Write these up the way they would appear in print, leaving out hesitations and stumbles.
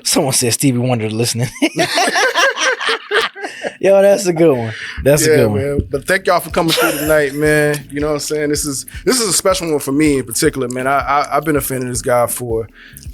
Someone said Stevie Wonder listening. Yo, that's a good one. That's a good one. Man. But thank y'all for coming through tonight, man. You know what I'm saying? This is a special one for me in particular, man. I've been a fan of this guy for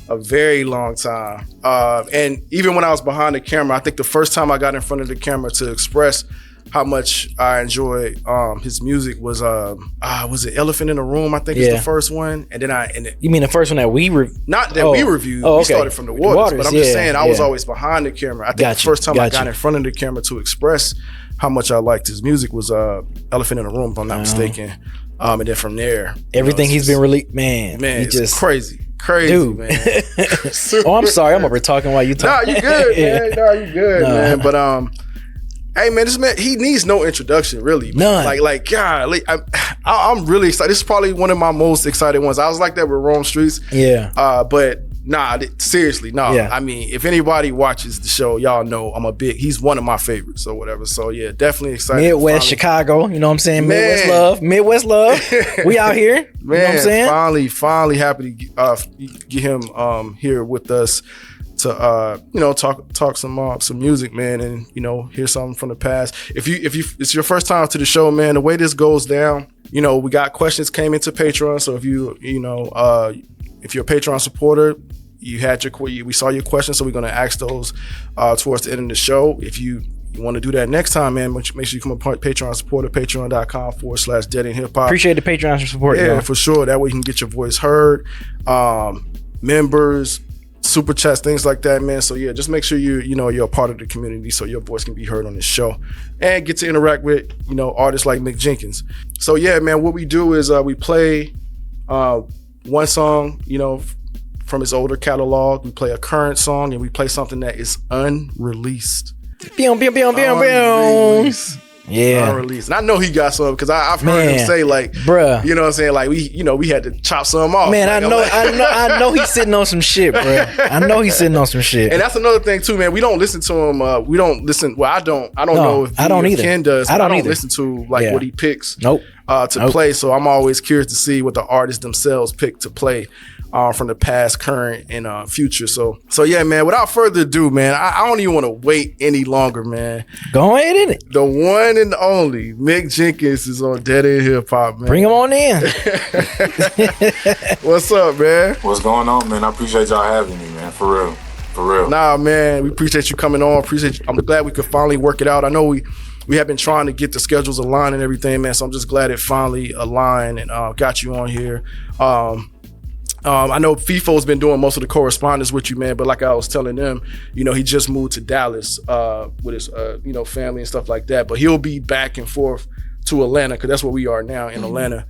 a very long time. And even when I was behind the camera, I think the first time I got in front of the camera to express how much I enjoy his music was it Elephant in the Room? I think is the first one. And then you mean the first one that we not that we reviewed. We started from the waters, but I'm just saying I was always behind the camera. I think the first time I got in front of the camera to express how much I liked his music was Elephant in the Room, if I'm not mistaken. And then from there, everything he's been released, man, it's just crazy, dude. Man. Oh, I'm sorry, I'm over talking while you talk. No, you good, man. No, you good, man. But hey man, this man, he needs no introduction, really. Man. None. Like, God, I'm really excited. This is probably one of my most excited ones. I was like that with Rome Streets. Yeah. But seriously, Yeah. I mean, if anybody watches the show, y'all know he's one of my favorites or whatever. So yeah, definitely excited. Midwest Chicago, you know what I'm saying? Man. Midwest love. We out here. Man, you know what I'm saying? Finally happy to get him here with us to talk some music, man, and hear something from the past. If it's your first time to the show, man, the way this goes down, we got questions came into Patreon. So if you're a Patreon supporter, we saw your questions, so we're gonna ask those towards the end of the show. If you want to do that next time, man, make sure you come a Patreon supporter, patreon.com/Dead End Hip Hop. Appreciate the Patreon support. Yeah, for sure. That way you can get your voice heard. Members, super chats, things like that, man. So yeah, just make sure you're a part of the community so your voice can be heard on this show and get to interact with artists like Mick Jenkins. So yeah, man, what we do is we play one song from his older catalog, we play a current song, and we play something that is unreleased. Yeah, unreleased. And I know he got some because I've heard him say bruh, you know what I'm saying? Like we had to chop some off. Man, I know he's sitting on some shit, bro. I know he's sitting on some shit. And that's another thing too, man. We don't listen to him. We don't listen. Well, I don't know if I don't either. Ken does. I don't listen to what he picks. Nope. To play. So I'm always curious to see what the artists themselves pick to play. From the past, current, and future. So yeah, man, without further ado, man, I don't even want to wait any longer, man. Go ahead in it. The one and only Mick Jenkins is on Dead End Hip Hop, man. Bring him on in. What's up, man? What's going on, man? I appreciate y'all having me, man. For real. Nah, man, we appreciate you coming on. I'm glad we could finally work it out. I know we have been trying to get the schedules aligned and everything, man, so I'm just glad it finally aligned and got you on here. I know Feefo's been doing most of the correspondence with you, man, but like I was telling them, he just moved to Dallas with his, family and stuff like that. But he'll be back and forth to Atlanta because that's where we are now in Atlanta.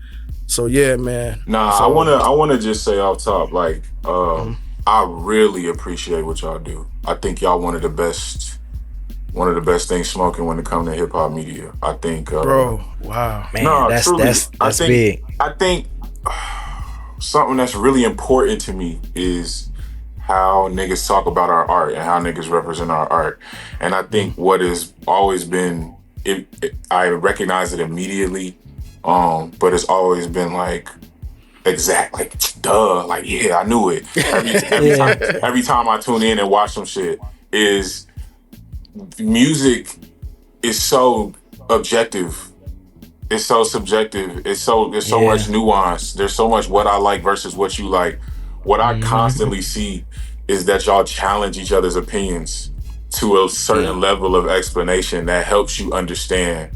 So yeah, man. Nah, I wanna just say off top, I really appreciate what y'all do. I think y'all one of the best things smoking when it comes to hip hop media. I think, bro, wow, man, that's big. I think. Something that's really important to me is how niggas talk about our art and how niggas represent our art. And I think what has always been, I recognize it immediately, but it's always been duh, yeah, I knew it. Every time I tune in and watch some shit, is music is so objective. It's so subjective. There's so much nuance. There's so much what I like versus what you like. What I constantly see is that y'all challenge each other's opinions to a certain level of explanation that helps you understand,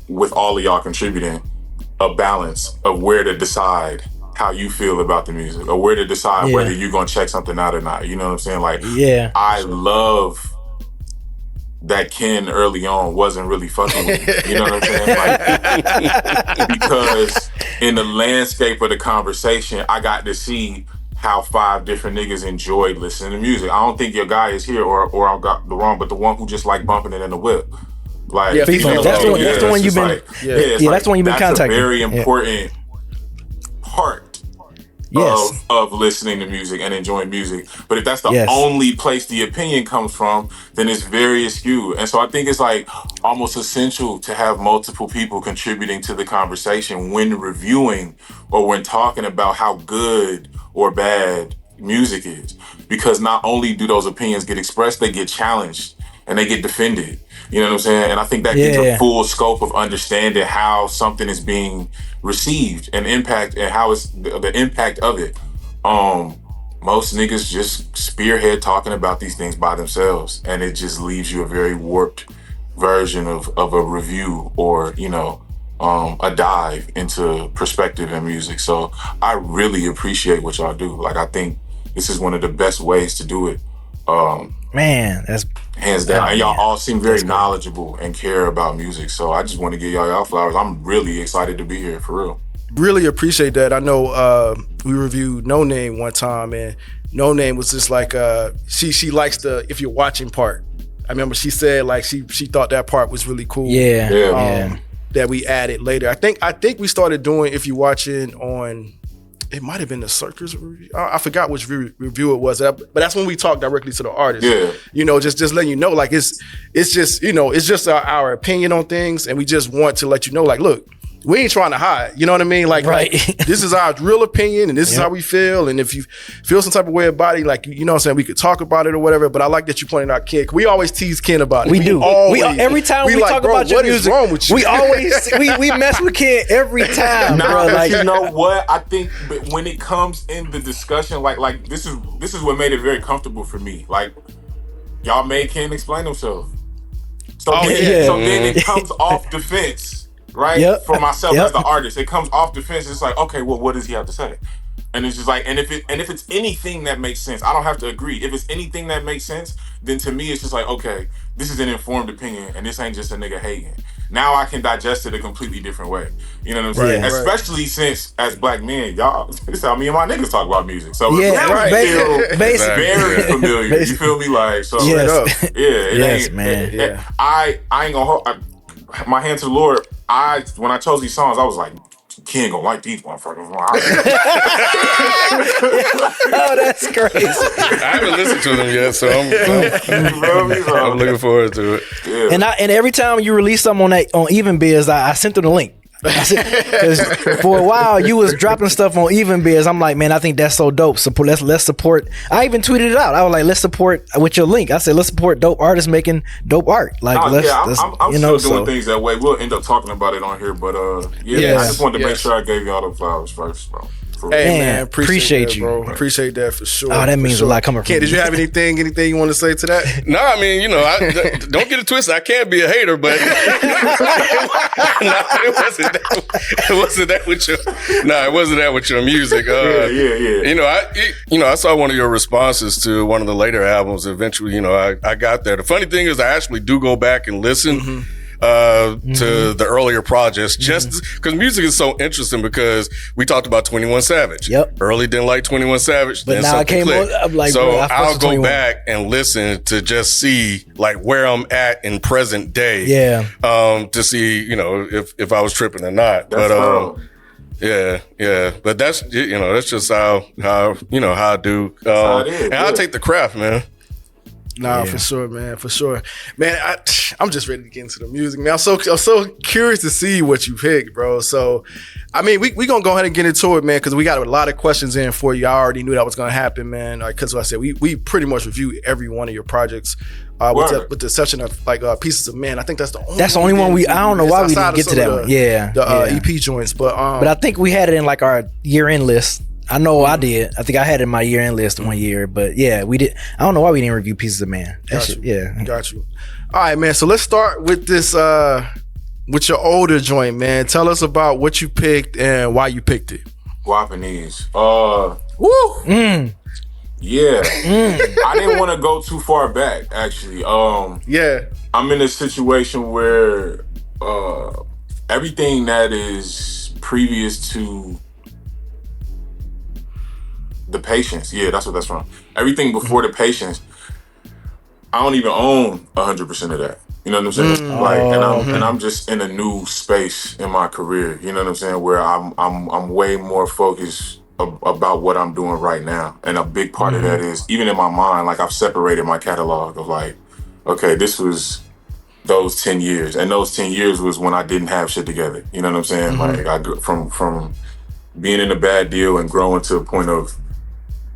with all of y'all contributing, a balance of where to decide how you feel about the music or where to decide whether you're going to check something out or not. You know what I'm saying? I love that Ken early on wasn't really fucking with me. You know what I'm saying? Because in the landscape of the conversation, I got to see how 5 different niggas enjoyed listening to music. I don't think your guy is here or I got the wrong, but the one who just like bumping it in the whip. Feefo, that's the one you've been that's the one you've been contacting. That's a very important part of listening to music and enjoying music. But if that's the only place the opinion comes from, then it's very askew. And so I think it's almost essential to have multiple people contributing to the conversation when reviewing or when talking about how good or bad music is, because not only do those opinions get expressed, they get challenged and they get defended. You know what I'm saying? And I think that gives a full scope of understanding how something is being received and impact, and how it's the impact of it. Most niggas just spearhead talking about these things by themselves, and it just leaves you a very warped version of a review, or, you know, a dive into perspective in music. So I really appreciate what y'all do. Like, I think this is one of the best ways to do it. Man, that's hands down. And y'all all seem very knowledgeable and care about music. So I just want to give y'all flowers. I'm really excited to be here, for real. Really appreciate that. I know we reviewed No Name one time, and No Name was just like she likes the if you're watching part. I remember she said like she thought that part was really cool. Yeah. That we added later. I think we started doing if you're watching on. It might have been the Circus review. I forgot which review it was, but that's when we talked directly to the artist. Yeah. You know, just letting you know, like it's just, you know, it's just our opinion on things, and we just want to let you know, like, look, we ain't trying to hide. You know what I mean? Like, right. Like, this is our real opinion, and this is how we feel. And if you feel some type of way about it, like, you know what I'm saying, we could talk about it or whatever. But I like that you pointed out Ken. We always tease Ken about it. We do. Every time we talk about your music, what is wrong with you? We always we mess with Ken every time. Nah, bro. Like, you know what? I think when it comes in the discussion, like this is what made it very comfortable for me. Like, y'all made Ken explain himself. So then it comes off the fence. Right? For myself as the artist, it comes off the fence. It's like, okay, well, what does he have to say? And it's just like, and if it's anything that makes sense, I don't have to agree. If it's anything that makes sense, then to me, it's just like, okay, this is an informed opinion, and this ain't just a nigga hating. Now I can digest it a completely different way. You know what I'm saying? Especially since, as black men, y'all, this is how me and my niggas talk about music. So it's very familiar. You feel me? Like, so I ain't gonna hold my hand to the Lord. When I chose these songs, I was like, Ken gonna like these motherfuckers. Oh, that's crazy. I haven't listened to them yet, so I'm looking forward to it. Yeah. And every time you release something on Even Biz, I sent them the link. Because for a while you was dropping stuff on Even Biz. I'm like, man, I think that's so dope. Let's support. I even tweeted it out. I was like, let's support with your link. I said, let's support dope artists making dope art. Like, I'm still doing things that way. We'll end up talking about it on here, but I just wanted to make sure I gave y'all the flowers first, bro. Hey man, appreciate that, you, bro. Appreciate that for sure. Oh, that means a lot coming from Ken, did you have anything you want to say to that? No, I mean, you know, don't get it twisted. I can't be a hater, but it wasn't that with your music. You know, I saw one of your responses to one of the later albums. Eventually, you know, I got there. The funny thing is, I actually do go back and listen. Mm-hmm. To the earlier projects, just because music is so interesting, because we talked about 21 Savage. Yep. Early didn't like 21 Savage. But now I came on, I'm like, so bro, I'll go back and listen to just see like where I'm at in present day. Yeah. To see, you know, if I was tripping or not. But that's, you know, that's just how you know, how I do. And I'll take the craft, man. Nah, for sure, man. For sure. Man, I'm just ready to get into the music, man. I'm so curious to see what you picked, bro. So, I mean, we going to go ahead and get into it, man, because we got a lot of questions in for you. I already knew that was going to happen, man. Because like I said, we pretty much reviewed every one of your projects with the exception of like Pieces of Man. I think that's the only one I don't know why we didn't get to that one. The EP joints. But I think we had it in like our year-end list. I know I did. I think I had it in my year-end list one year, but yeah, we did. I don't know why we didn't review Pieces of Man. Got you. All right, man. So let's start with this, with your older joint, man. Tell us about what you picked and why you picked it. Guapanese. Woo. Yeah. I didn't want to go too far back, actually. I'm in a situation where everything that is previous to The Patience, that's what that's from. Everything before The Patience, I don't even own 100% of that. You know what I'm saying? And I'm just in a new space in my career. You know what I'm saying? Where I'm way more focused about what I'm doing right now. And a big part of that is, even in my mind, like I've separated my catalog of like, okay, this was those 10 years, and those 10 years was when I didn't have shit together. You know what I'm saying? Like I from being in a bad deal and growing to a point of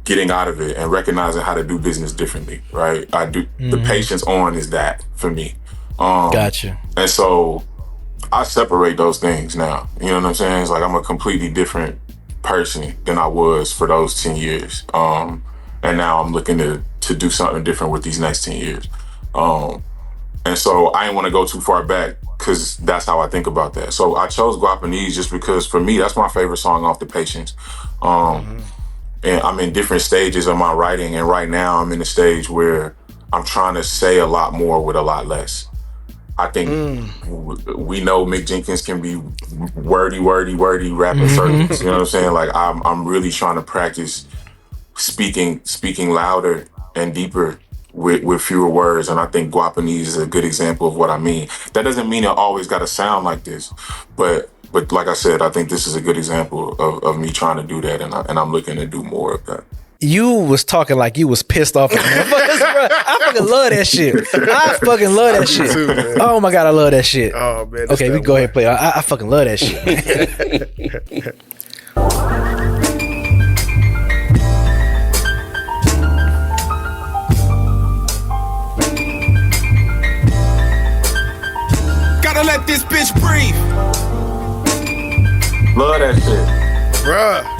getting out of it and recognizing how to do business differently, right? The patience on is that for me. Gotcha. And so I separate those things now. You know what I'm saying? It's like I'm a completely different person than I was for those 10 years. And now I'm looking to do something different with these next 10 years. And so I didn't want to go too far back because that's how I think about that. So I chose Guapanese just because for me, that's my favorite song off the Patience. And I'm in different stages of my writing. And right now I'm in a stage where I'm trying to say a lot more with a lot less. I think we know Mick Jenkins can be wordy rapping circles. You know what I'm saying? Like I'm really trying to practice speaking louder and deeper with fewer words, and I think Guapanese is a good example of what I mean. That doesn't mean it always got to sound like this, but like I said, I think this is a good example of me trying to do that, and I'm looking to do more of that. You was talking like you was pissed off at motherfuckers, bro. I fucking love that shit. I fucking love that shit. Too, man. Oh my God, I love that shit. Oh man. Okay, we go ahead and play. I fucking love that shit. Gotta let this bitch breathe. Love that shit. Bruh.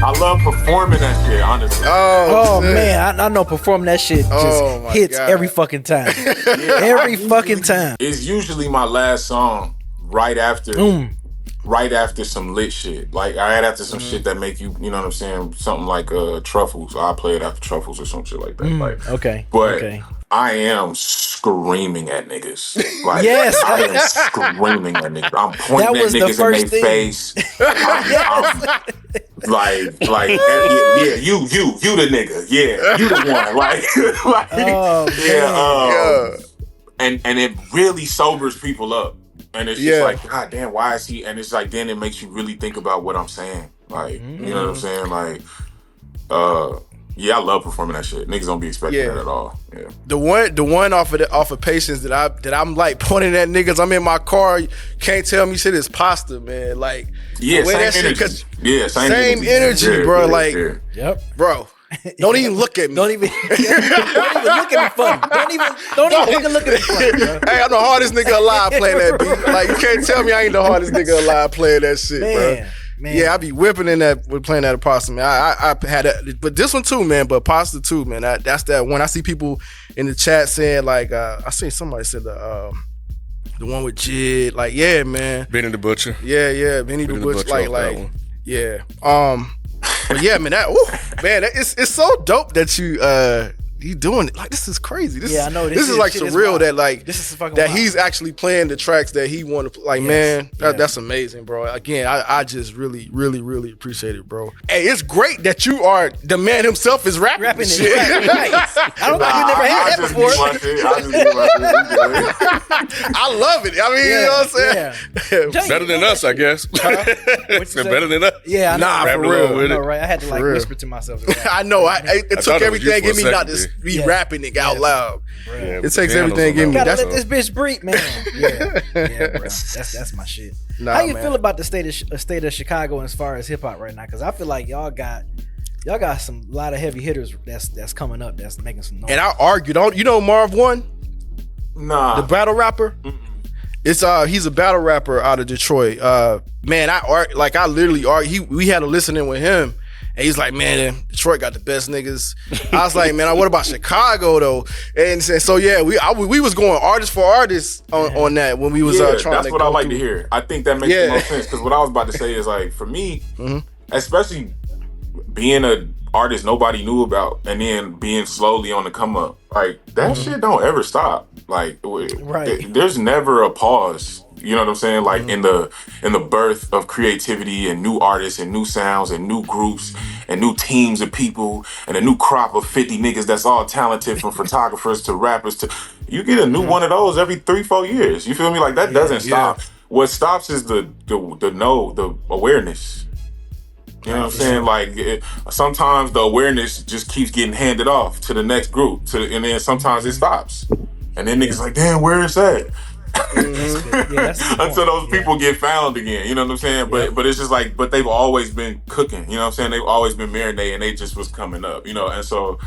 I love performing that shit, honestly. Oh man, I know performing that shit just hits God. every fucking time. Every fucking time. It's usually my last song right after some lit shit. Like right after some shit that make you know what I'm saying, something like Truffles. I play it after Truffles or some shit like that. Like, okay. But okay. I am screaming at niggas. Like, yes, I am screaming at niggas. I'm pointing at niggas in their face. I'm yeah, you the nigga. Yeah, you the one. And it really sobers people up. And it's just like, God damn, why is he? And it's like, then it makes you really think about what I'm saying. Like, you know what I'm saying? Like, yeah, I love performing that shit. Niggas don't be expecting that at all. Yeah. The one off of Patience that I'm like pointing at niggas. I'm in my car. Can't tell me shit is pasta, man. Like same energy. Same energy, bro. Yep, bro. Don't even look at me. Don't even look at me funny. Don't even fucking look at me funny, bro. Hey, I'm the hardest nigga alive playing that beat. Like you can't tell me I ain't the hardest nigga alive playing that shit, bro. Man. Yeah, I be whipping in that with playing that pasta, man. I had that, but this one too, man. But pasta too, man. That's that one. I see people in the chat saying like, I seen somebody said the one with Jid, like, yeah, man. Benny the Butcher. Yeah, Benny the Butcher, like, yeah. But yeah, man. It's so dope that you doing it. Like, this is crazy. I know this is like surreal that like this is fucking that wild. He's actually playing the tracks that he want to like. Man, that's amazing, bro. Again, I just really appreciate it, bro. Hey, it's great that you are the man himself is rapping shit. Right. I don't think you never had that before. I love it. I mean, you know what I'm saying? Better than us, I guess. Better than us. Yeah, nah, for real. No, right. I had to like whisper to myself. I know. It took everything in me not to be rapping it out loud. Yeah, it takes everything in me. Gotta let this bitch breathe, man. Yeah, bro. That's my shit. How you feel about the state of Chicago as far as hip hop right now? Because I feel like y'all got some lot of heavy hitters that's coming up that's making some noise. And I argued on. You know Marv One? Nah. The battle rapper. It's he's a battle rapper out of Detroit. Man, I literally argued. We had a listening with him. And he's like, man, Detroit got the best niggas. I was like, man, what about Chicago though? And so yeah, we was going artist for artist on that when we was trying to. That's what I like to hear. I think that makes the most sense because what I was about to say is like for me, especially being an artist nobody knew about and then being slowly on the come up, like that shit don't ever stop. Like there's never a pause. You know what I'm saying? Like in the birth of creativity and new artists and new sounds and new groups and new teams of people and a new crop of 50 niggas that's all talented from photographers to rappers to you get a new one of those every 3-4 years. You feel me? Like that doesn't stop. What stops is the awareness. You know what I'm saying? Like sometimes the awareness just keeps getting handed off to the next group and then sometimes it stops. And then niggas like, damn, where is that? until those people get found again. You know what I'm saying? But it's just like, but they've always been cooking. You know what I'm saying? They've always been marinating, and they just was coming up. You know, and so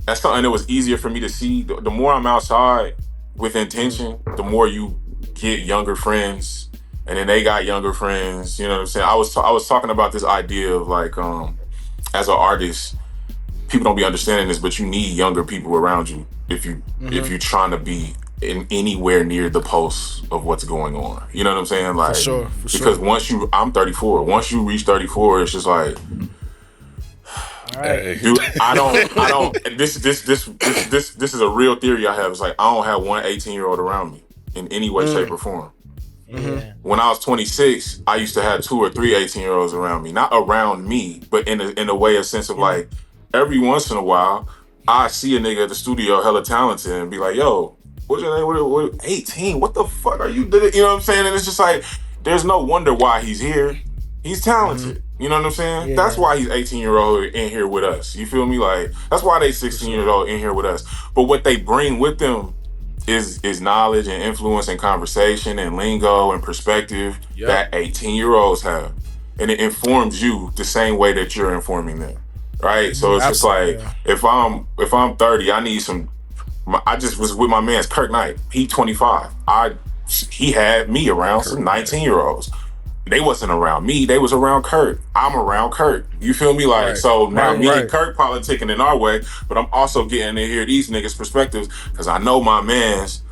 that's something that was easier for me to see. The more I'm outside with intention, the more you get younger friends, and then they got younger friends. You know what I'm saying? I was talking about this idea of like, as an artist, people don't be understanding this, but you need younger people around you if you're trying to be in anywhere near the pulse of what's going on. You know what I'm saying? Like, for sure. Because I'm 34. Once you reach 34, it's just like, all right, dude, I don't. This is a real theory I have. It's like I don't have one 18-year-old around me in any way, shape, or form. When I was 26, I used to have 2 or 3 18-year-olds around me. Not around me, but in a way, a sense of like, every once in a while, I see a nigga at the studio hella talented and be like, yo, what's your name? What 18? What the fuck are you doing? You know what I'm saying? And it's just like, there's no wonder why he's here. He's talented. You know what I'm saying? Yeah. That's why he's 18-year-old in here with us. You feel me? Like, that's why they 16-year-old in here with us. But what they bring with them is knowledge and influence and conversation and lingo and perspective that 18-year-olds have. And it informs you the same way that you're informing them. Right? So it's just like, if I'm 30, I need some. I just was with my man's Kirk Knight. He 25. He had me around some 19-year-olds. They wasn't around me. They was around Kirk. I'm around Kirk. You feel me? Like, so now me and Kirk politicking in our way, but I'm also getting to hear these niggas' perspectives because I know my man's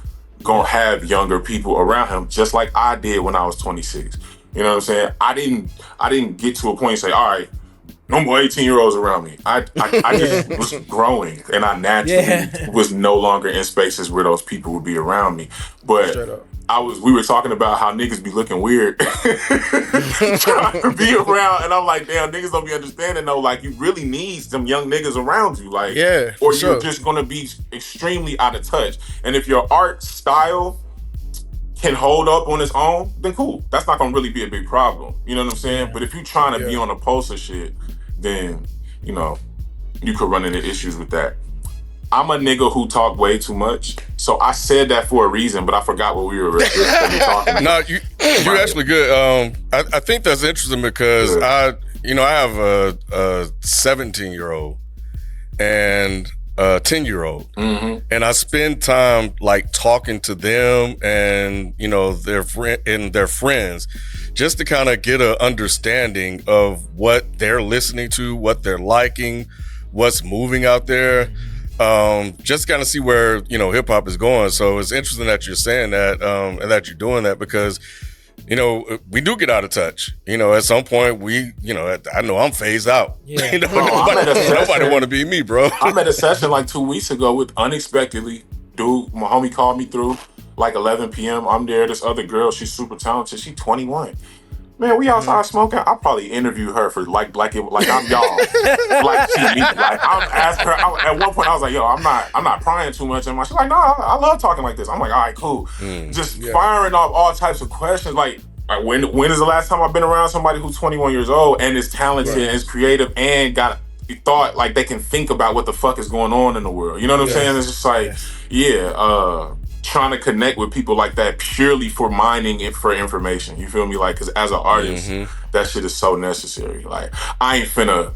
gonna have younger people around him, just like I did when I was 26. You know what I'm saying? I didn't get to a point and say, all right, no more 18-year-olds around me. I just was growing, and I naturally was no longer in spaces where those people would be around me. But we were talking about how niggas be looking weird trying to be around, and I'm like, damn, niggas don't be understanding though. Like, you really need some young niggas around you, like, or you're just gonna be extremely out of touch. And if your art style can hold up on its own, then cool. That's not gonna really be a big problem. You know what I'm saying? But if you're trying to be on a pulse of shit, then, you know, you could run into issues with that. I'm a nigga who talk way too much. So I said that for a reason, but I forgot what we were really talking about. No, you're actually good. I think that's interesting because I have a 17-year-old and a 10-year-old. And I spend time like talking to them and, you know, their friends just to kind of get an understanding of what they're listening to, what they're liking, what's moving out there. Just kind of see where, you know, hip hop is going. So it's interesting that you're saying that, and that you're doing that because, you know, we do get out of touch. You know, at some point I know I'm phased out. Yeah. You know, nobody want to be me, bro. I'm at a session like 2 weeks ago with unexpectedly, dude, my homie called me through like 11 p.m. I'm there. This other girl, she's super talented. She's 21. Man, we outside smoking. I'll probably interview her for like I'm y'all. Like she me. Like I'm asking her. At one point, I was like, "Yo, I'm not prying too much." And she's like, "No, I love talking like this." I'm like, "All right, cool." Just firing off all types of questions. Like when is the last time I've been around somebody who's 21 years old and is talented and is creative and got thought like they can think about what the fuck is going on in the world? You know what I'm saying? It's just like, trying to connect with people like that purely for mining it for information. You feel me? Like, because as an artist, that shit is so necessary. Like, I ain't finna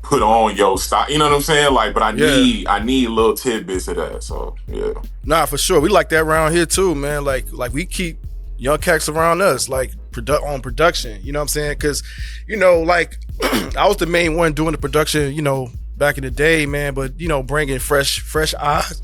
put on your style. You know what I'm saying? Like, but I need little tidbits of that. So yeah. Nah, for sure. We like that around here too, man. Like we keep young cats around us, like on production. You know what I'm saying? Because, you know, like I was the main one doing the production, you know, back in the day, man, but, you know, bringing fresh eyes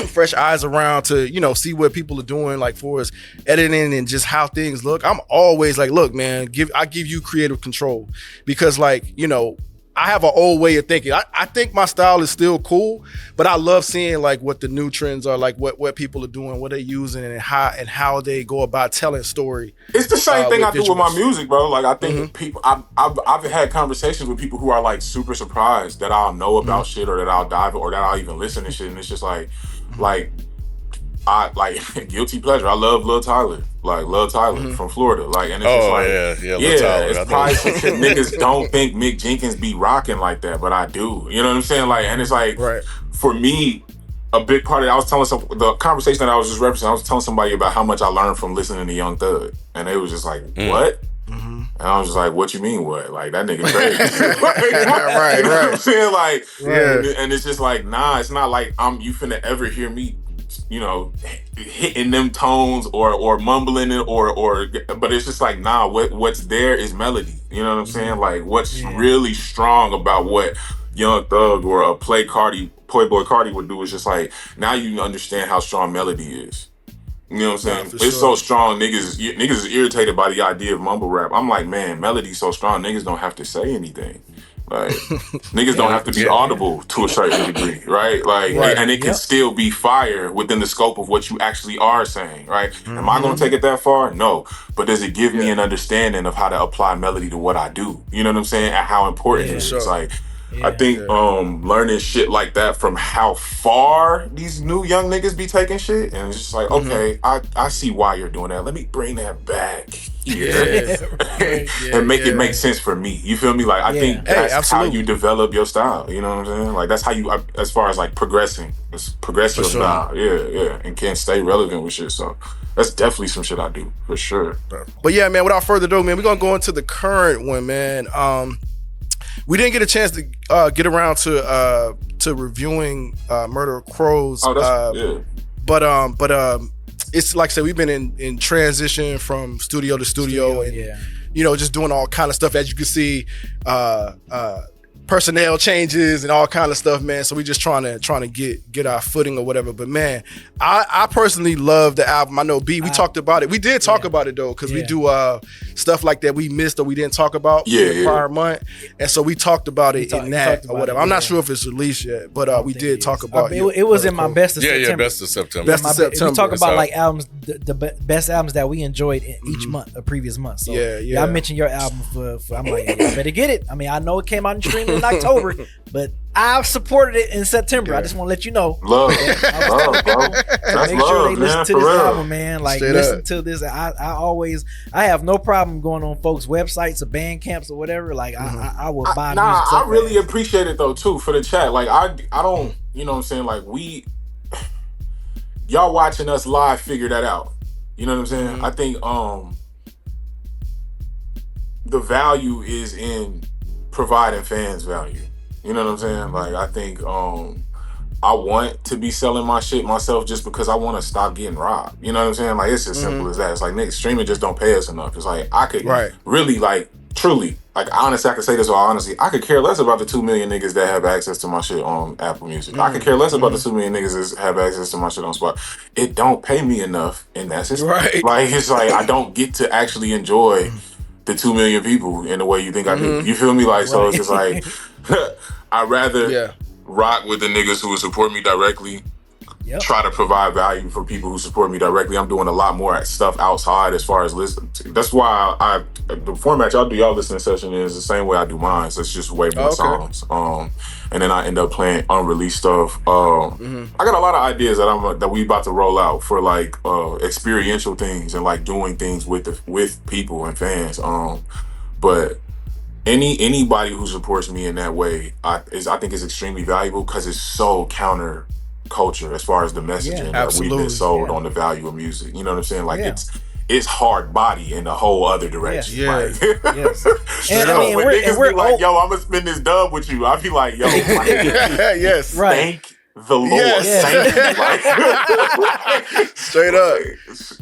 fresh eyes around to, you know, see what people are doing, like for us editing and just how things look. I'm always like, look, man, I give you creative control because, like, you know, I have an old way of thinking. I think my style is still cool, but I love seeing like what the new trends are, like what people are doing, what they're using, and how they go about telling story. It's the same thing I do with my music, bro. Like I think people, I've had conversations with people who are like super surprised that I'll know about shit or that I'll dive or that I'll even listen to shit, and it's just like I like guilty pleasure. I love Lil Tyler, from Florida, like, and it's just like, Lil Tyler. It's probably some shit niggas don't think Mick Jenkins be rocking like that, but I do. You know what I'm saying? Like, and it's like, for me, a big part of it, I was telling the conversation that I was just referencing, I was telling somebody about how much I learned from listening to Young Thug. And they was just like, what? Mm-hmm. And I was just like, what you mean what? Like, that nigga crazy. Like, right. You know what I'm saying? Like, and it's just like, nah, it's not like you finna ever hear me, you know, hitting them tones or mumbling it but it's just like, nah, what's there is melody. You know what I'm saying? Like, what's really strong about what Young Thug or a Playboy Carti would do is just like, now you understand how strong melody is. You know what I'm saying? It's so strong, niggas is irritated by the idea of mumble rap. I'm like, man, melody's so strong, niggas don't have to say anything. Like, niggas don't have to be audible to a certain degree, right? Like, and it can still be fire within the scope of what you actually are saying, right? Mm-hmm. Am I gonna take it that far? No. But does it give me an understanding of how to apply melody to what I do? You know what I'm saying? And how important it is. It's like, I think learning shit like that from how far these new young niggas be taking shit, and it's just like, okay, I see why you're doing that. Let me bring that back and make it make sense for me. You feel me? Like, I think that's how you develop your style. You know what I'm saying? Like, that's how you, as far as like progressing, progress your style. Yeah, and can't stay relevant with shit. So that's definitely some shit I do for sure. But yeah, man, without further ado, man, we're gonna go into the current one, man. We didn't get a chance to get around to reviewing Murder of Crows. But it's like I said, we've been in transition from studio to studio and you know, just doing all kind of stuff. As you can see, personnel changes and all kind of stuff, man. So we just trying to get our footing or whatever. But man, I personally love the album. I know B, we talked about it. We did talk about it though, because we do stuff like that we missed or we didn't talk about the prior month. And so we talked about it in that or whatever. I'm not sure if it's released yet, but we did talk about it. It was in my best of September. Yeah, best of September. If we talk about like albums, the best albums that we enjoyed in each month, a previous month. So I mentioned your album for I'm like, I better get it. I mean, I know it came out in streaming in October, but I supported it in September. I just want to let you know. Love, bro. That's make love, sure they listen man, to for this real. album, man. Like, listen to this. I have no problem going on folks' websites or band camps or whatever. Like, I will buy music. I really appreciate it though too for the chat. Like, I don't, you know what I'm saying? Like, y'all watching us live figure that out. You know what I'm saying? I think the value is in providing fans value. You know what I'm saying? Like, I think I want to be selling my shit myself just because I want to stop getting robbed. You know what I'm saying? Like, it's as simple as that. It's like, nigga, streaming just don't pay us enough. It's like, I could really, like, truly, like, honestly, I could say this all honestly, I could care less about the 2 million niggas that have access to my shit on Apple Music. I could care less about the 2 million niggas that have access to my shit on Spotify. It don't pay me enough, and that's just like, it's like, I don't get to actually enjoy the 2 million people in the way you think I do. You feel me? Like, so it's just like, I'd rather rock with the niggas who support me directly, try to provide value for people who support me directly. I'm doing a lot more stuff outside as far as listening to. That's why the format y'all listening session is the same way I do mine. So it's just way more songs. And then I end up playing unreleased stuff. I got a lot of ideas that we about to roll out for like experiential things and like doing things with people and fans. But anybody who supports me in that way, I think is extremely valuable because it's so counter culture as far as the messaging that we've been sold on the value of music. You know what I'm saying? Like, it's hard body in a whole other direction. Like, and I mean, when niggas be like, yo, I'm gonna spend this dub with you, I'll be like, yo, thank the Lord. Thank you. Like, straight up.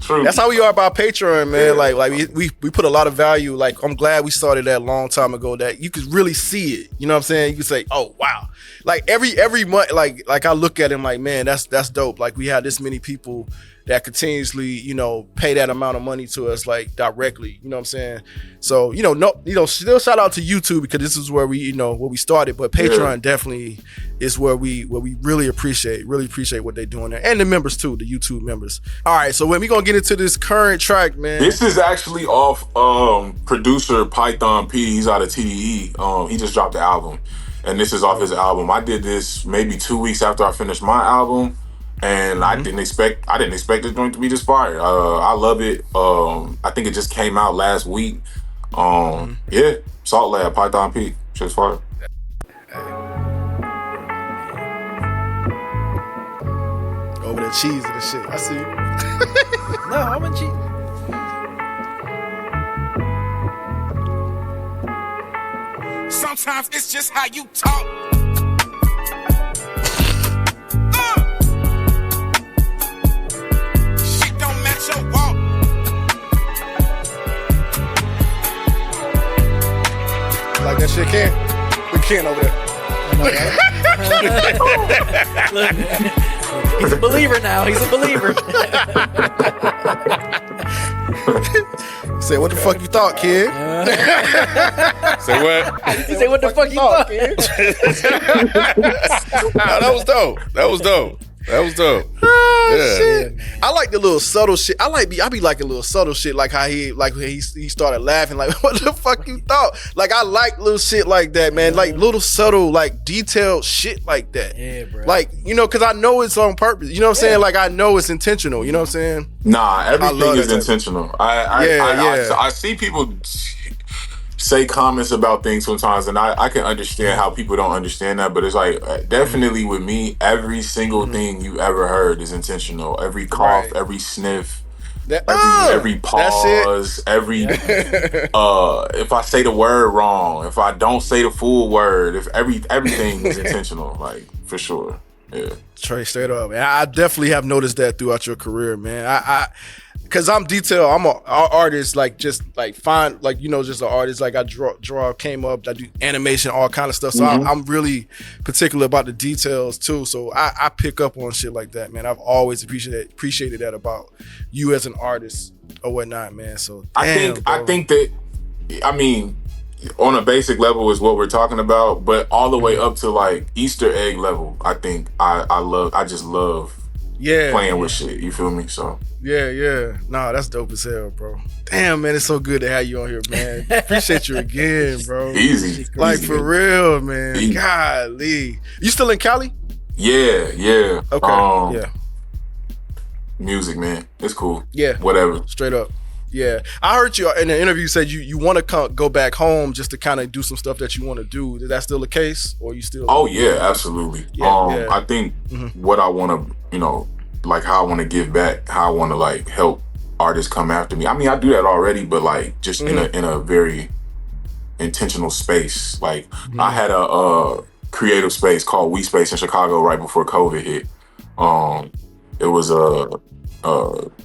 True. That's how we are about Patreon, man. Like we put a lot of value. Like, I'm glad we started that a long time ago, that you could really see it. You know what I'm saying? You can say, oh wow. Like every month, like I look at him like, man, that's dope. Like, we have this many people that continuously, you know, pay that amount of money to us, like, directly. You know what I'm saying? So, still shout out to YouTube, because this is where we started. But Patreon definitely is where we really appreciate what they're doing there, and the members too, the YouTube members. All right, so when we gonna get into this current track, man? This is actually off producer Python P. He's out of TDE. He just dropped the album, and this is off his album. I did this maybe 2 weeks after I finished my album. And I didn't expect this joint to be this fire. I love it. I think it just came out last week. Salt Lab, Python P. Shit's fire. cheese and shit. I see you. No, I'm in cheese. Sometimes it's just how you talk. Shit don't match your walk. Like that shit, Ken? We Ken over there. He's a believer now. He's a believer. Say, what the fuck you thought, kid? Say what? He said, "What the fuck you thought?" No, that was dope. That was dope. That was dope. Oh, shit. I like the little subtle shit. I be liking little subtle shit, like how he started laughing, like, what the fuck you thought? Like, I like little shit like that, man. Like little subtle, like detailed shit like that. Yeah, bro. Like, you know, because I know it's on purpose. You know what I'm saying? Like, I know it's intentional. You know what I'm saying? Nah, everything is intentional. I see people say comments about things sometimes, and I can understand how people don't understand that, but it's like, definitely with me, every single thing you ever heard is intentional. Every cough, every sniff, every pause, every if I say the word wrong, if I don't say the full word, if everything is intentional, like, for sure. Yeah. Straight up, man. I definitely have noticed that throughout your career, man. Cause I'm detailed. I'm an artist, like, just like fine, like, you know, just an artist. Like, I draw, came up, I do animation, all kind of stuff. So I'm really particular about the details too. So I pick up on shit like that, man. I've always appreciated that about you as an artist or whatnot, man. So I think that, I mean, on a basic level is what we're talking about, but all the way up to like Easter egg level, I think I just love playing with shit. You feel me? So. Yeah. Nah, that's dope as hell, bro. Damn, man, it's so good to have you on here, man. Appreciate you again, bro. Easy. Like, for real, man. Easy. Golly. You still in Cali? Yeah. Okay, yeah. Music, man. It's cool. Yeah. Whatever. Straight up. Yeah. I heard you in the interview said you want to go back home just to kind of do some stuff that you want to do. Is that still the case? Or you still... Oh, yeah, absolutely. Yeah. I think what I want to, you know, like how I want to give back, how I want to like help artists come after me. I mean, I do that already, but like just in a very intentional space. Like I had a creative space called We Space in Chicago right before COVID hit. It was a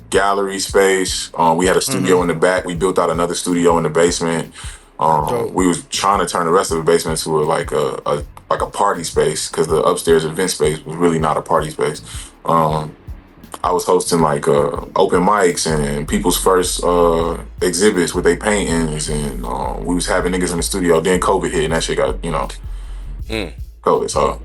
gallery space. We had a studio in the back. We built out another studio in the basement. We was trying to turn the rest of the basement to a party space, because the upstairs event space was really not a party space. I was hosting like open mics and people's first exhibits with their paintings, and we was having niggas in the studio. Then COVID hit and that shit got, you know, COVID. So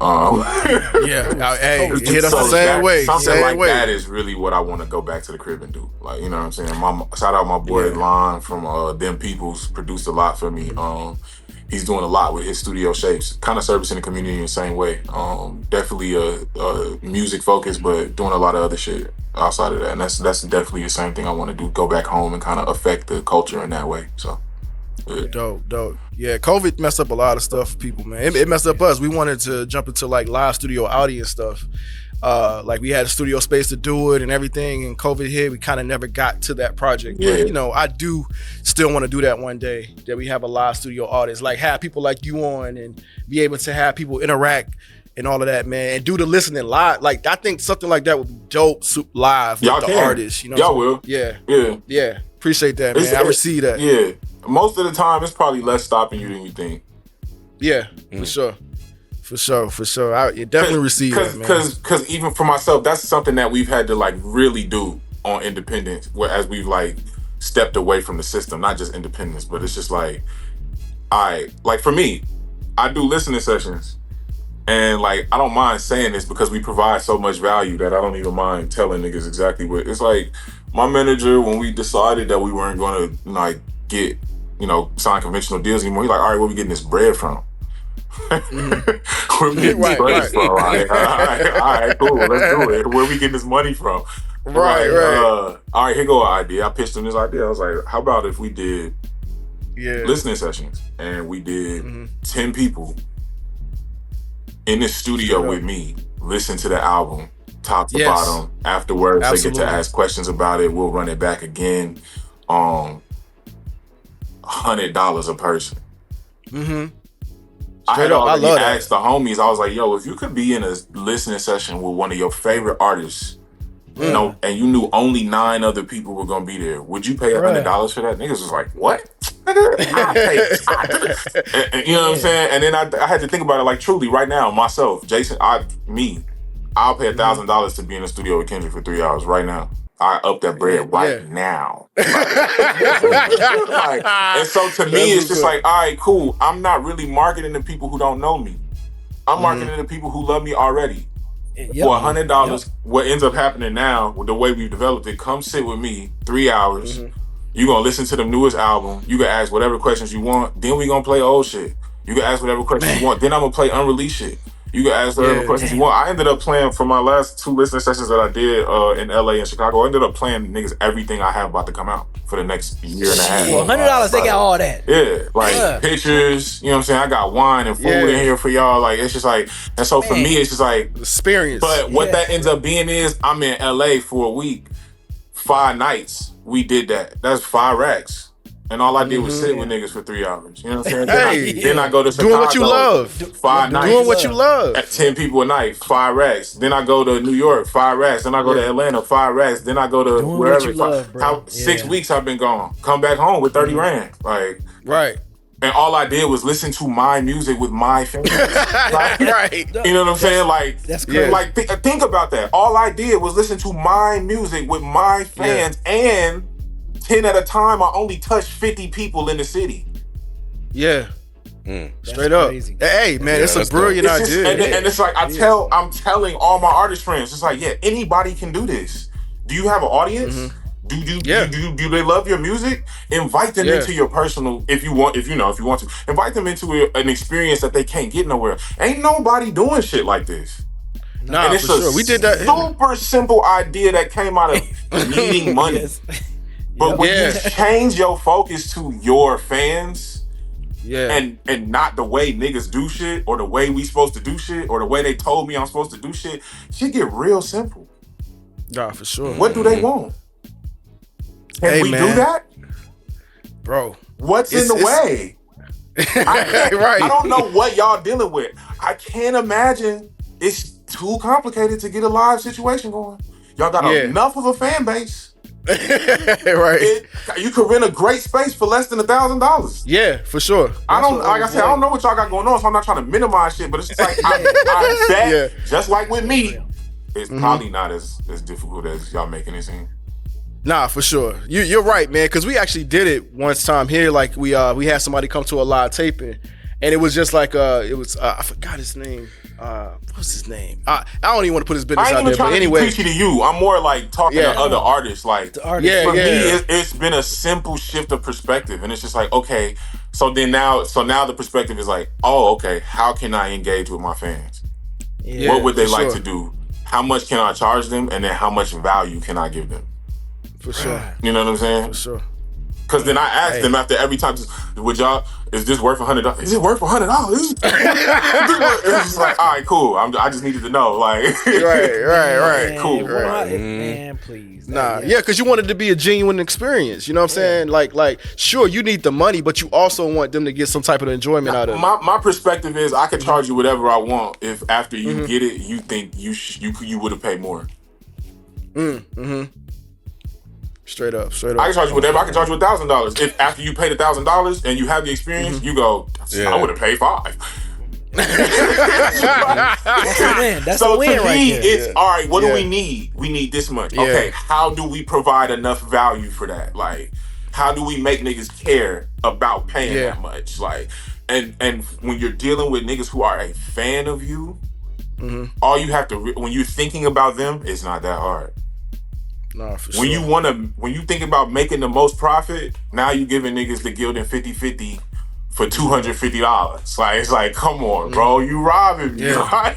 hey, it hit us the same way. Something like that is really what I want to go back to the crib and do. Like, you know what I'm saying? Shout out my boy Lon from Them Peoples, produced a lot for me. He's doing a lot with his studio shapes, kind of servicing the community in the same way. Definitely a music focus, but doing a lot of other shit outside of that. And that's definitely the same thing I want to do, go back home and kind of affect the culture in that way. So, yeah. Dope. Yeah, COVID messed up a lot of stuff for people, man. It messed up us. We wanted to jump into like live studio audio stuff. Like we had a studio space to do it and everything, and COVID hit. We kind of never got to that project. Yeah. But, you know, I do still want to do that one day, that we have a live studio audience, like have people like you on and be able to have people interact and all of that, man, and do the listening live. Like, I think something like that would be dope live with the artists. You know, y'all will. Yeah. Appreciate that, man. I receive that. Yeah. Most of the time, it's probably less stopping you than you think. Yeah, for sure. I definitely receive that, man. Because even for myself, that's something that we've had to like really do on independence, whereas we've like stepped away from the system, not just independence, but it's just like, like for me, I do listening sessions, and like I don't mind saying this because we provide so much value that I don't even mind telling niggas exactly what it's like. My manager, when we decided that we weren't going to like get, you know, sign conventional deals anymore, he's like, all right, where we getting this bread from? Where we getting this bread from? All right, cool, let's do it. Where we getting this money from? Right. All right, here go an idea. I pitched him this idea. I was like, how about if we did listening sessions and we did 10 people in the studio with me, listen to the album, top to bottom. Afterwards, they get to ask questions about it. We'll run it back again. $100 a person. I had already asked the homies. I was like, "Yo, if you could be in a listening session with one of your favorite artists, you know, and you knew only 9 other people were gonna be there, would you pay $100 for that?" Niggas was like, "What?" And, you know what I'm saying? And then I had to think about it like truly right now, myself, Jason, I'll pay $1,000 to be in the studio with Kendrick for 3 hours right now. I up that bread right now. Like, and so to me, it's just like, all right, cool. I'm not really marketing to people who don't know me. I'm marketing to people who love me already. For $100, what ends up happening now, with the way we've developed it, come sit with me 3 hours. You're going to listen to the newest album. You can ask whatever questions you want. Then we going to play old shit. You can ask whatever questions you want. Then I'm going to play unreleased shit. You can ask whatever questions you want. I ended up playing, for my last 2 listening sessions that I did in LA and Chicago, I ended up playing niggas everything I have about to come out for the next year and a half. Well, $100, they got all that. Yeah, like pictures, you know what I'm saying? I got wine and food in here for y'all. Like, it's just like, and so for me, it's just like, experience. But what that ends up being is, I'm in LA for a week, 5 nights. We did that. That's 5 racks. And all I did was sit with niggas for 3 hours. You know what I'm saying? Then I go to Chicago. Doing what you love. 5 nights. Doing what you love. At 10 people a night, 5 racks. Then I go to New York, 5 racks. Then I go to Atlanta, 5 racks. Then I go to doing wherever. Love, 6 weeks I've been gone. Come back home with 30 rand. Like, right. And all I did was listen to my music with my fans. Like, right. You know what I'm saying? Like, that's crazy. Like, think about that. All I did was listen to my music with my fans, and 10 at a time, I only touched 50 people in the city. Yeah. Straight up. Crazy. Hey, man, it's a brilliant idea. And it's like, I'm telling all my artist friends, it's like, anybody can do this. Do you have an audience? Do they love your music? Invite them into your personal, if you want to. Invite them into an experience that they can't get nowhere. Ain't nobody doing shit like this. Nah, and it's for sure. We did that. Super simple idea that came out of needing money. Yes. But when you change your focus to your fans, and not the way niggas do shit, or the way we supposed to do shit, or the way they told me I'm supposed to do shit get real simple. Nah, for sure. What do they want? Can we do that? Bro. What's in the way? I don't know what y'all dealing with. I can't imagine it's too complicated to get a live situation going. Y'all got enough of a fan base. Right. You could rent a great space for less than $1,000. Yeah, for sure. I don't know what y'all got going on, so I'm not trying to minimize shit, but it's just like I bet, just like with me, it's probably not as difficult as y'all making it seem. Nah, for sure. You're right, man, because we actually did it once time here. Like we had somebody come to a live taping, and it was just like I forgot his name. What's his name? I don't even want to put his business out there. But anyway, I ain't even trying to be preachy to you. I'm more like talking to other artists. Like for me, it's been a simple shift of perspective, and it's just like, okay, so now the perspective is like, oh, okay, how can I engage with my fans? Yeah, what would they like to do? How much can I charge them, and then how much value can I give them? For sure. You know what I'm saying? For sure. Because then I asked them after every time, would y'all, is this worth $100? Is it worth $100? It's just like, all right, cool. I just needed to know. Like, right. Man, cool. Man, please. Nah, because you want it to be a genuine experience. You know what I'm saying? Like, sure, you need the money, but you also want them to get some type of enjoyment out of it. My perspective is I can charge you whatever I want if after you get it, you think you would have paid more. Straight up. I can charge you whatever. I can charge you $1,000. If after you paid $1,000 and you have the experience, you go, I would have paid $5,000. That's so a win to right me, there. it's all right. What do we need? We need this much. Okay, how do we provide enough value for that? Like, how do we make niggas care about paying that much? Like, and when you're dealing with niggas who are a fan of you, all you have to when you're thinking about them, it's not that hard. No, for sure. When you think about making the most profit, now you giving niggas the Gildan 50/50 for $250. Like, it's like, come on, bro, you robbing me. Right?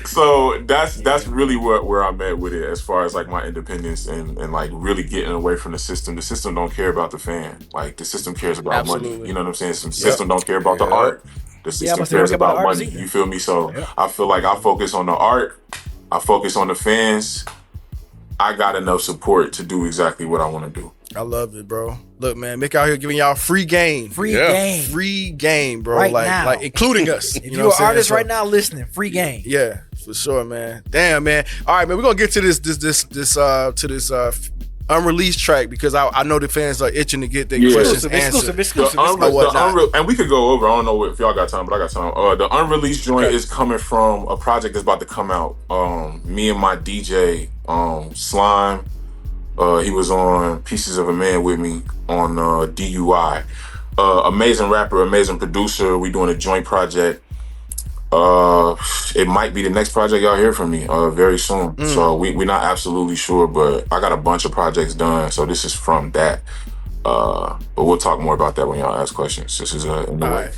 So that's really where I'm at with it as far as like my independence and like really getting away from the system. The system don't care about the fan. Like, the system cares about money. You know what I'm saying? The system don't care about the art. The system cares about money. You feel me? So I feel like I focus on the art. I focus on the fans. I got enough support to do exactly what I want to do. I love it, bro. Look, man, Mick out here giving y'all free game, free game, bro. Right like, now. like including us. If you're an artist right now listening, free game. Yeah, for sure, man. Damn, man. All right, man. We're gonna get to this unreleased track because I know the fans are itching to get their questions answered. Exclusive. And we could go over. I don't know if y'all got time, but I got time. The unreleased joint is coming from a project that's about to come out. Me and my DJ, Slime. He was on Pieces of a Man with me on DUI. Amazing rapper, amazing producer. We doing a joint project. It might be the next project y'all hear from me very soon. So we're not absolutely sure, but I got a bunch of projects done. So this is from that. But we'll talk more about that when y'all ask questions. This is in the way.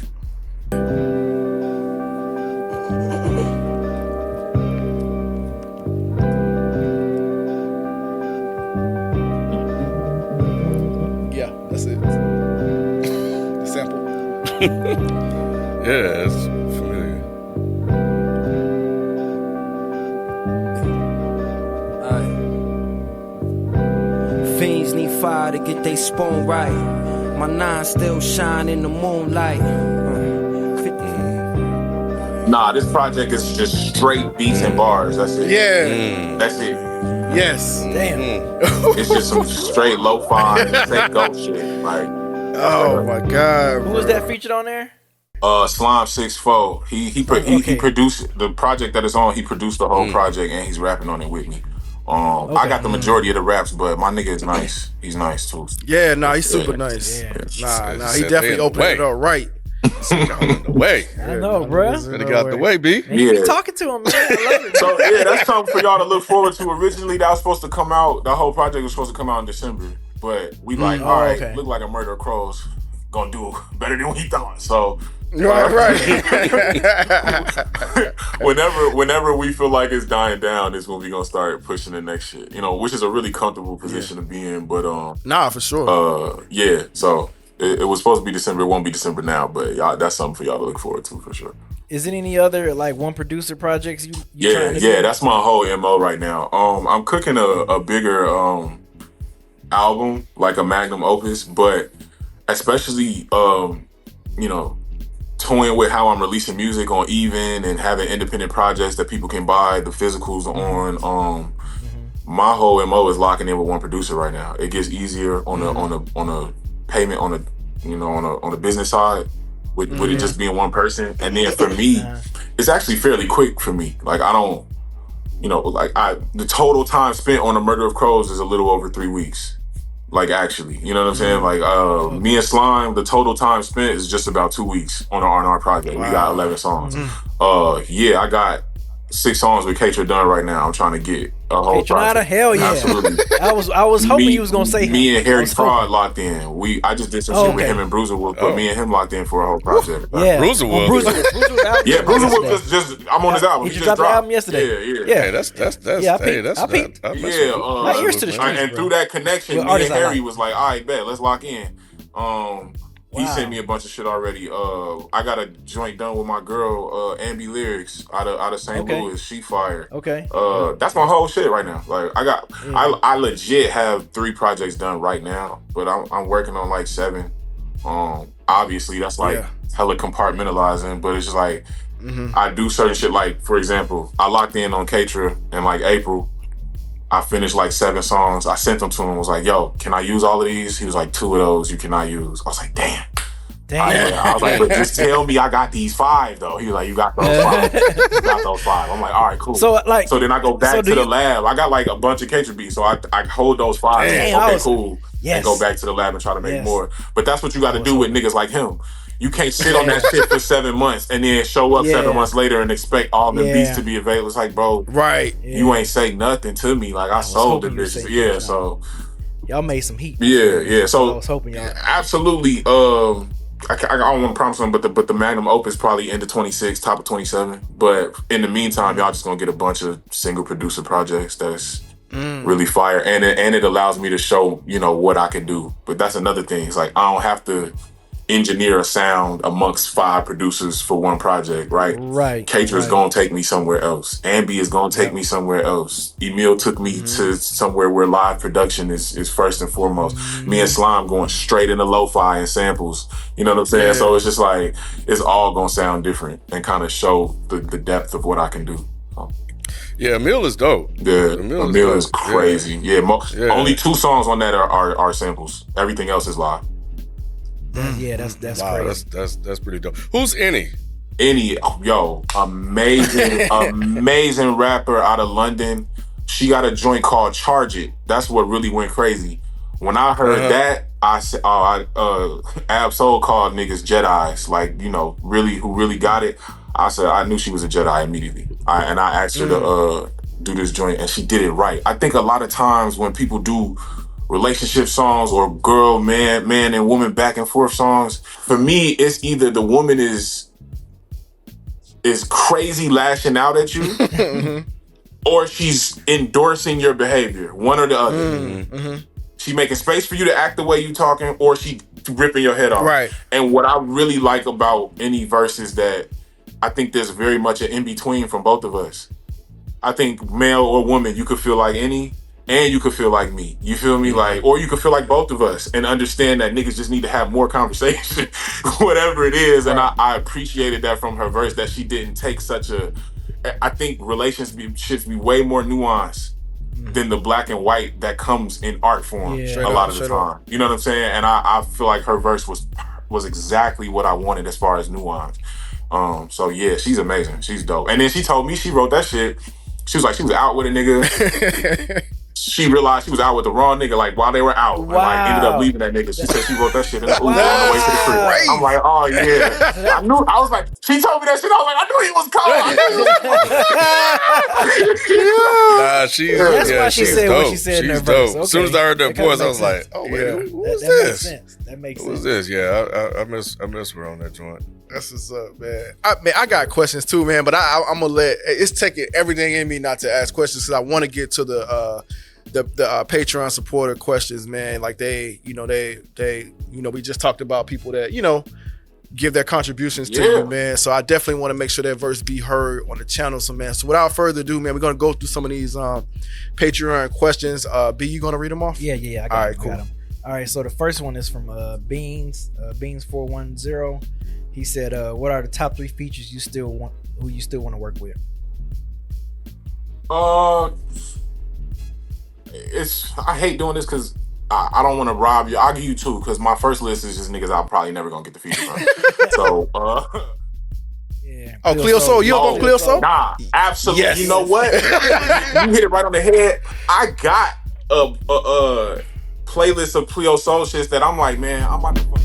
Yeah, that's it. The sample. Yeah, it's familiar. Fiends need fire to get they spoon right. My nine still shine in the moonlight. Nah, this project is just straight beats and bars. That's it. Yeah. That's it. Yes. Damn. It's just some straight lo-fi, take go shit. Like, oh my God. Who was that featured on there? Slime 6'4". He produced the project that it's on. He produced the whole project and he's rapping on it with me. I got the majority of the raps, but my nigga is nice. He's nice too. Yeah, he's super nice. Yeah. Nah, he definitely opened it up right. The way. I know, bro. Better get out the way, B. You be talking to him, man. I love it. So yeah, that's something for y'all to look forward to. Originally, that was supposed to come out. The whole project was supposed to come out in December, but we all right, look like a Murder of Crows gonna do better than we thought. So. Right. whenever we feel like it's dying down, is when we gonna start pushing the next shit. Which is a really comfortable position to be in. But for sure. Yeah. So it was supposed to be December. It won't be December now, but y'all, that's something for y'all to look forward to for sure. Is it any other like one producer projects you Yeah, that's my whole MO right now. I'm cooking a bigger album, like a magnum opus, but especially toying with how I'm releasing music on Even and having independent projects that people can buy the physicals on. My whole MO is locking in with one producer right now. It gets easier on a payment on the business side with it just being one person. And then for me, it's actually fairly quick for me. Like I don't, the total time spent on the Murder of Crows is a little over 3 weeks. Like actually, you know what I'm saying? Like me and Slime, the total time spent is just about 2 weeks on the R&R project. Wow. We got 11 songs. I got 6 songs with Katra done right now. I'm trying to get a whole project. Hell yeah. Absolutely. I was hoping you was gonna say me and Harry Fraud locked in. I just did some shit with him and Bruiserwood, but me and him locked in for a whole project. Yeah. Bruiserwood. Yeah, Bruiserwood just I'm on his album. He just dropped the album yesterday. Yeah. Hey, that's my ears to the streets, and through that connection, me and Harry was like, all right, bet, let's lock in. He sent me a bunch of shit already. I got a joint done with my girl, Ambi Lyrics, out of St. Louis. She fire. Okay. That's my whole shit right now. Like I legit have 3 projects done right now, but I'm working on like 7. Obviously that's like hella compartmentalizing, but it's just like I do certain shit. Like for example, I locked in on Katra in like April. I finished like 7 songs. I sent them to him. Was like, yo, can I use all of these? He was like, 2 of those you cannot use. I was like, damn. I was like, but just tell me I got these 5 though. He was like, you got those 5. You got those 5. I'm like, all right, cool. So then I go back to the lab. I got like a bunch of Katra beats, so I hold those 5. Cool. Yes. And go back to the lab and try to make more. But that's what you got to do with niggas like him. You can't sit on that shit for 7 months and then show up 7 months later and expect all the beats to be available. It's like, bro, you ain't say nothing to me. Like I sold the bitches. Yeah, so y'all made some heat. Yeah. So I was hoping y'all absolutely. I don't want to promise them, but the magnum opus probably into 26, top of 27. But in the meantime, y'all just gonna get a bunch of single producer projects that's really fire, and it allows me to show what I can do. But that's another thing. It's like I don't have to engineer a sound amongst 5 producers for one project, right? Right. Cater's gonna take me somewhere else. Ambi is gonna take me somewhere else. Emil took me to somewhere where live production is first and foremost. Me and Slime going straight into lo-fi and samples. You know what I'm saying? So it's just like, it's all gonna sound different and kind of show the depth of what I can do. Yeah, Emil is dope. Yeah, Emil is crazy. Yeah, only 2 songs on that are samples. Everything else is live. Yeah, that's wow, crazy. That's pretty dope. Who's Any? Any, yo, amazing rapper out of London. She got a joint called Charge It. That's what really went crazy. When I heard that, I said, Ab-Soul called niggas Jedis, like, you know, who really got it. I said, I knew she was a Jedi immediately. I asked her to do this joint, and she did it right. I think a lot of times when people do relationship songs or girl, man and woman back and forth songs, for me, it's either the woman is crazy lashing out at you or she's endorsing your behavior, one or the other. She making space for you to act the way you talking, or she ripping your head off. Right. And what I really like about Any verse is that I think there's very much an in-between from both of us. I think male or woman, you could feel like Any, and you could feel like me. You feel me? Like, or you could feel like both of us and understand that niggas just need to have more conversation, whatever it is. And I appreciated that from her verse, that she didn't take such a, I think relationships be way more nuanced than the black and white that comes in art form a lot of the time. You know what I'm saying? And I feel like her verse was exactly what I wanted as far as nuance. So yeah, she's amazing. She's dope. And then she told me she wrote that shit. She was like, she was out with a nigga. She realized she was out with the wrong nigga, like, while they were out. And, like, ended up leaving that nigga. She said she wrote that shit in the Uber on the way to the crib. I'm like, oh, yeah. I was like, she told me that shit. I was like, I knew he was cold. Nah, she's That's why she said dope. what she said in her She's verse. dope. As soon as I heard that voice, I was like, oh, wait, who was this? That makes sense. Who was this? Yeah, I miss her on that joint. That's what's up, man. I got questions too, man, but I'm gonna let it's taking everything in me not to ask questions because I want to get to the Patreon supporter questions, man. Like they we just talked about people that give their contributions to you, man. So I definitely want to make sure that verse be heard on the channel, so man. So without further ado, man, we're gonna go through some of these Patreon questions. B, you gonna read them off? Yeah. I got All right, them, cool. got them. All right, so the first one is from Beans 410. He said, "What are the top 3 features you still want to work with?" I hate doing this because I don't want to rob you. I'll give you 2 because my first list is just niggas I'm probably never gonna get the feature from. So yeah. Oh, Cleo Soul, you up on Cleo Soul? Nah, absolutely. Yes. You know what? You hit it right on the head. I got a playlist of Cleo Soul shits that I'm like, man, I'm about to fuck.